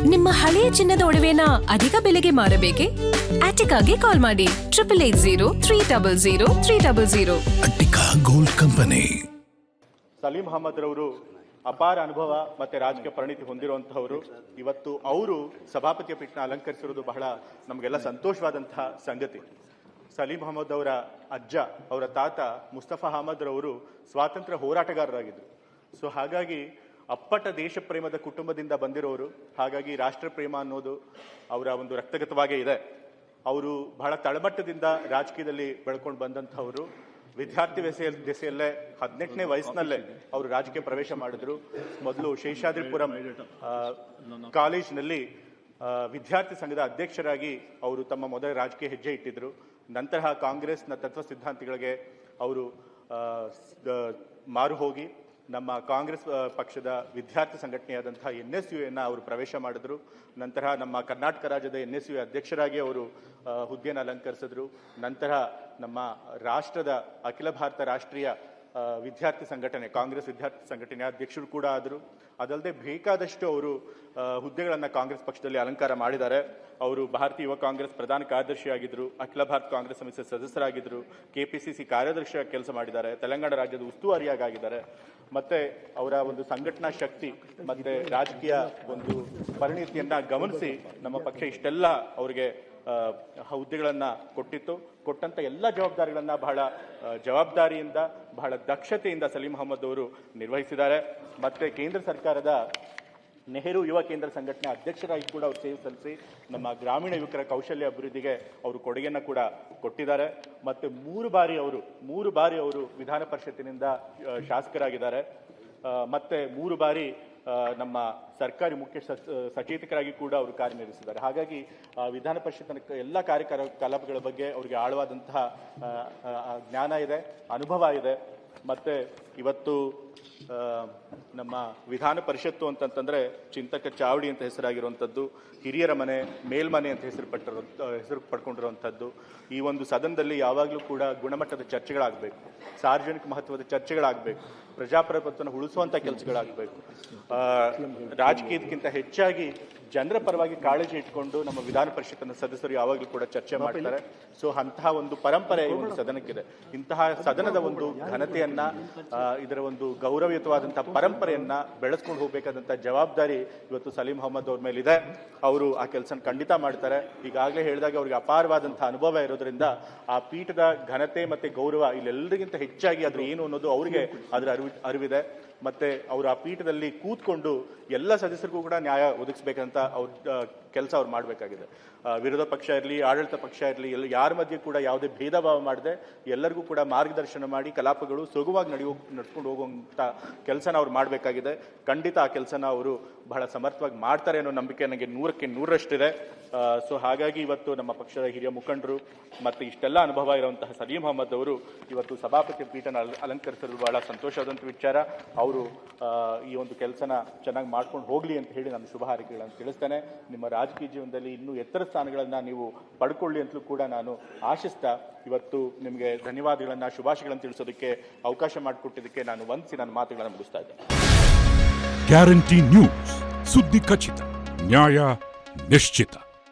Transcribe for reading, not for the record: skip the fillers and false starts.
ನಿಮ್ಮ ಹಳೆಯ ಚಿನ್ನದ ಒಡವೆನ ಅಧಿಕ ಬೆಲೆಗೆ ಮಾರಬೇಕೆ? ಆಟಿಕಾಗೆ ಕಾಲ್ ಮಾಡಿ 8880 ಅಟ್ಟಿಕಾ ಗೋಲ್ಡ್ ಕಂಪನಿ. ಸಲೀಂ ಅಹಮದ್ ರವರು ಅಪಾರ ಅನುಭವ ಮತ್ತೆ ರಾಜಕೀಯ ಪರಿಣಿತಿ ಹೊಂದಿರುವಂತಹವರು. ಇವತ್ತು ಅವರು ಸಭಾಪತಿಯ ಪೀಠನ ಅಲಂಕರಿಸಿರುವುದು ಬಹಳ ನಮಗೆಲ್ಲ ಸಂತೋಷವಾದಂತಹ ಸಂಗತಿ. ಸಲೀಂ ಅಹಮದ್ ಅವರ ಅಜ್ಜ, ಅವರ ತಾತ ಮುಸ್ತಫಾ ಅಹಮದ್ ರವರು ಸ್ವಾತಂತ್ರ್ಯ ಹೋರಾಟಗಾರರಾಗಿದ್ದರು. ಸೊ ಹಾಗಾಗಿ ಅಪ್ಪಟ ದೇಶ ಪ್ರೇಮದ ಕುಟುಂಬದಿಂದ ಬಂದಿರೋರು. ಹಾಗಾಗಿ ರಾಷ್ಟ್ರ ಪ್ರೇಮ ಅನ್ನೋದು ಅವರ ಒಂದು ರಕ್ತಗತವಾಗೇ ಇದೆ. ಅವರು ಬಹಳ ತಳಮಟ್ಟದಿಂದ ರಾಜಕೀಯದಲ್ಲಿ ಬೆಳ್ಕೊಂಡು ಬಂದಂಥವರು. ವಿದ್ಯಾರ್ಥಿ ದೆಸೆಯಲ್ಲೇ 18ನೇ ವಯಸ್ಸಿನಲ್ಲೇ ಅವರು ರಾಜಕೀಯ ಪ್ರವೇಶ ಮಾಡಿದ್ರು. ಮೊದಲು ಶೇಷಾದ್ರಿಪುರಂ ಕಾಲೇಜಿನಲ್ಲಿ ವಿದ್ಯಾರ್ಥಿ ಸಂಘದ ಅಧ್ಯಕ್ಷರಾಗಿ ಅವರು ತಮ್ಮ ಮೊದಲ ರಾಜಕೀಯ ಹೆಜ್ಜೆ ಇಟ್ಟಿದ್ರು. ನಂತರ ಕಾಂಗ್ರೆಸ್ನ ತತ್ವ ಸಿದ್ಧಾಂತಗಳಿಗೆ ಅವರು ಮಾರು ಹೋಗಿ ನಮ್ಮ ಕಾಂಗ್ರೆಸ್ ಪಕ್ಷದ ವಿದ್ಯಾರ್ಥಿ ಸಂಘಟನೆಯಾದಂತಹ NSUನ ಅವರು ಪ್ರವೇಶ ಮಾಡಿದ್ರು. ನಂತರ ನಮ್ಮ ಕರ್ನಾಟಕ ರಾಜ್ಯದ NSU ಅಧ್ಯಕ್ಷರಾಗಿ ಅವರು ಹುದ್ದೆಯನ್ನು ಅಲಂಕರಿಸಿದ್ರು. ನಂತರ ನಮ್ಮ ರಾಷ್ಟ್ರದ ಅಖಿಲ ಭಾರತ ರಾಷ್ಟ್ರೀಯ ವಿದ್ಯಾರ್ಥಿ ಸಂಘಟನೆ, ಕಾಂಗ್ರೆಸ್ ವಿದ್ಯಾರ್ಥಿ ಸಂಘಟನೆ ಅಧ್ಯಕ್ಷರು ಕೂಡ ಆದರು. ಅದಲ್ಲದೆ ಬೇಕಾದಷ್ಟು ಅವರು ಹುದ್ದೆಗಳನ್ನು ಕಾಂಗ್ರೆಸ್ ಪಕ್ಷದಲ್ಲಿ ಅಲಂಕಾರ ಮಾಡಿದ್ದಾರೆ. ಅವರು ಭಾರತೀಯ ಯುವ ಕಾಂಗ್ರೆಸ್ ಪ್ರಧಾನ ಕಾರ್ಯದರ್ಶಿಯಾಗಿದ್ದರು, ಅಖಿಲ ಭಾರತ ಕಾಂಗ್ರೆಸ್ ಸಮಿತಿಯ ಸದಸ್ಯರಾಗಿದ್ದರು, KPCC ಕಾರ್ಯದರ್ಶಿಯಾಗಿ ಕೆಲಸ ಮಾಡಿದ್ದಾರೆ, ತೆಲಂಗಾಣ ರಾಜ್ಯದ ಉಸ್ತುವಾರಿಯಾಗಿದ್ದಾರೆ. ಮತ್ತೆ ಅವರ ಒಂದು ಸಂಘಟನಾ ಶಕ್ತಿ ಮತ್ತೆ ರಾಜಕೀಯ ಒಂದು ಪರಿಣಿತಿಯನ್ನ ಗಮನಿಸಿ ನಮ್ಮ ಪಕ್ಷ ಇಷ್ಟೆಲ್ಲ ಅವರಿಗೆ ಹುದ್ದೆಗಳನ್ನ ಕೊಟ್ಟಿತ್ತು. ಕೊಟ್ಟಂತ ಎಲ್ಲ ಜವಾಬ್ದಾರಿಗಳನ್ನ ಬಹಳ ಜವಾಬ್ದಾರಿಯಿಂದ, ಬಹಳ ದಕ್ಷತೆಯಿಂದ ಸಲೀಂ ಅಹಮದ್ ಅವರು ನಿರ್ವಹಿಸಿದ್ದಾರೆ. ಮತ್ತೆ ಕೇಂದ್ರ ಸರ್ಕಾರದ ನೆಹರು ಯುವ ಕೇಂದ್ರ ಸಂಘಟನೆ ಅಧ್ಯಕ್ಷರಾಗಿ ಕೂಡ ಅವರು ಸೇವೆ ಸಲ್ಲಿಸಿ ನಮ್ಮ ಗ್ರಾಮೀಣ ಯುವಕರ ಕೌಶಲ್ಯ ಅಭಿವೃದ್ಧಿಗೆ ಅವರು ಕೊಡುಗೆಯನ್ನು ಕೂಡ ಕೊಟ್ಟಿದ್ದಾರೆ. ಮತ್ತೆ ಮೂರು ಬಾರಿ ಅವರು ವಿಧಾನ ಪರಿಷತ್ತಿನಿಂದ ಶಾಸಕರಾಗಿದ್ದಾರೆ. ಮತ್ತೆ 3 ಬಾರಿ ನಮ್ಮ ಸರ್ಕಾರಿ ಮುಖ್ಯ ಸಚೇತಕರಾಗಿ ಕೂಡ ಅವರು ಕಾರ್ಯನಿರ್ವಹಿಸಿದ್ದಾರೆ. ಹಾಗಾಗಿ ವಿಧಾನ ಪರಿಷತ್ತಿನ ಎಲ್ಲ ಕಾರ್ಯಕಲಾಪಗಳ ಬಗ್ಗೆ ಅವರಿಗೆ ಆಳವಾದಂತಹ ಜ್ಞಾನ ಇದೆ, ಅನುಭವ ಇದೆ. ಮತ್ತೆ ಇವತ್ತು ನಮ್ಮ ವಿಧಾನ ಪರಿಷತ್ತು ಅಂತಂತಂದ್ರೆ ಚಿಂತಕ ಚಾವಡಿ ಅಂತ ಹೆಸರಾಗಿರುವಂಥದ್ದು, ಹಿರಿಯರ ಮನೆ, ಮೇಲ್ಮನೆ ಅಂತ ಹೆಸರು ಪಡ್ಕೊಂಡಿರುವಂಥದ್ದು. ಈ ಒಂದು ಸದನದಲ್ಲಿ ಯಾವಾಗಲೂ ಕೂಡ ಗುಣಮಟ್ಟದ ಚರ್ಚೆಗಳಾಗಬೇಕು, ಸಾರ್ವಜನಿಕ ಮಹತ್ವದ ಚರ್ಚೆಗಳಾಗಬೇಕು, ಪ್ರಜಾಪ್ರಭುತ್ವವನ್ನು ಉಳಿಸುವಂಥ ಕೆಲಸಗಳಾಗಬೇಕು. ರಾಜಕೀಯಕ್ಕಿಂತ ಹೆಚ್ಚಾಗಿ ಜನರ ಪರವಾಗಿ ಕಾಳಜಿ ಇಟ್ಕೊಂಡು ನಮ್ಮ ವಿಧಾನ ಪರಿಷತ್ತಿನ ಸದಸ್ಯರು ಯಾವಾಗಲೂ ಕೂಡ ಚರ್ಚೆ ಮಾಡ್ತಾರೆ. ಸೊ ಅಂತಹ ಒಂದು ಪರಂಪರೆ ಈ ಒಂದು ಸದನಕ್ಕಿದೆ. ಇಂತಹ ಸದನದ ಒಂದು ಘನತೆಯನ್ನ, ಇದರ ಒಂದು ಗೌರವಯುತವಾದಂತಹ ಪರಂಪರೆಯನ್ನ ಬೆಳೆಸ್ಕೊಂಡು ಹೋಗಬೇಕಾದಂತಹ ಜವಾಬ್ದಾರಿ ಇವತ್ತು ಸಲೀಂ ಅಹಮದ್ ಅವ್ರ ಮೇಲಿದೆ. ಅವರು ಆ ಕೆಲಸ ಖಂಡಿತ ಮಾಡ್ತಾರೆ. ಈಗಾಗಲೇ ಹೇಳಿದಾಗ ಅವರಿಗೆ ಅಪಾರವಾದಂತಹ ಅನುಭವ ಇರೋದ್ರಿಂದ ಆ ಪೀಠದ ಘನತೆ ಮತ್ತೆ ಗೌರವ ಇಲ್ಲೆಲ್ಲರಿಗಿಂತ ಹೆಚ್ಚಾಗಿ ಅದ್ರ ಏನು ಅನ್ನೋದು ಅವರಿಗೆ ಅದರ ಅರಿವಿದೆ. ಮತ್ತೆ ಅವರು ಆ ಪೀಠದಲ್ಲಿ ಕೂತ್ಕೊಂಡು ಎಲ್ಲ ಸದಸ್ಯರಿಗೂ ಕೂಡ ನ್ಯಾಯ ಒದಗಿಸ್ಬೇಕಂತ ಅವ್ರ ಕೆಲಸ ಅವ್ರು ಮಾಡಬೇಕಾಗಿದೆ. ವಿರೋಧ ಪಕ್ಷ ಇರಲಿ, ಆಡಳಿತ ಪಕ್ಷ ಇರಲಿ, ಯಾರ ಮಧ್ಯೆ ಕೂಡ ಯಾವುದೇ ಭೇದ ಭಾವ ಮಾಡದೆ ಎಲ್ಲರಿಗೂ ಕೂಡ ಮಾರ್ಗದರ್ಶನ ಮಾಡಿ ಕಲಾಪಗಳು ಸುಗಮವಾಗಿ ನಡ್ಸ್ಕೊಂಡು ಹೋಗುವಂತ ಕೆಲಸನ ಅವ್ರು ಮಾಡಬೇಕಾಗಿದೆ. ಖಂಡಿತ ಆ ಕೆಲಸನ ಅವರು ಬಹಳ ಸಮರ್ಥವಾಗಿ ಮಾಡ್ತಾರೆ ಅನ್ನೋ ನಂಬಿಕೆ ನನಗೆ 100ಕ್ಕೆ 100ರಷ್ಟಿದೆ. ಸೊ ಹಾಗಾಗಿ ಇವತ್ತು ನಮ್ಮ ಪಕ್ಷದ ಹಿರಿಯ ಮುಖಂಡರು ಮತ್ತೆ ಇಷ್ಟೆಲ್ಲ ಅನುಭವ ಇರುವಂತಹ ಸಲೀಂ ಅಹಮದ್ ಅವರು ಇವತ್ತು ಸಭಾಪತಿ ಪೀಠನ ಅಲಂಕರಿಸಲು ಬಹಳ ಸಂತೋಷವಾದಂಥ ವಿಚಾರ. ಅವರು ಈ ಒಂದು ಕೆಲಸನ ಚೆನ್ನಾಗಿ ಮಾಡ್ಕೊಂಡು ಹೋಗ್ಲಿ ಅಂತ ಹೇಳಿ ನಾನು ಶುಭ ಹಾರೈಕೆಗಳನ್ನು ತಿಳಿಸ್ತೇನೆ. ನಿಮ್ಮ ರಾಜಕೀಯ ಜೀವನದಲ್ಲಿ ಇನ್ನೂ ಎತ್ತರ ಸ್ಥಾನಗಳನ್ನು ನೀವು ಪಡ್ಕೊಳ್ಳಿ ಅಂತಲೂ ಕೂಡ ನಾನು ಆಶಿಸ್ತಾ ಇವತ್ತು ನಿಮಗೆ ಧನ್ಯವಾದಗಳನ್ನ, ಶುಭಾಶಯಗಳನ್ನು ತಿಳಿಸೋದಕ್ಕೆ ಅವಕಾಶ ಮಾಡಿಕೊಟ್ಟಿದ್ದಕ್ಕೆ ನಾನು ವಂದಿಸಿ ನನ್ನ ಮಾತುಗಳನ್ನು ಮುಗಿಸ್ತಾ ಇದ್ದೇನೆ. ಗ್ಯಾರಂಟಿ ನ್ಯೂಸ್, ಸುದ್ದಿ ಖಚಿತ, ನ್ಯಾಯ ನಿಶ್ಚಿತ.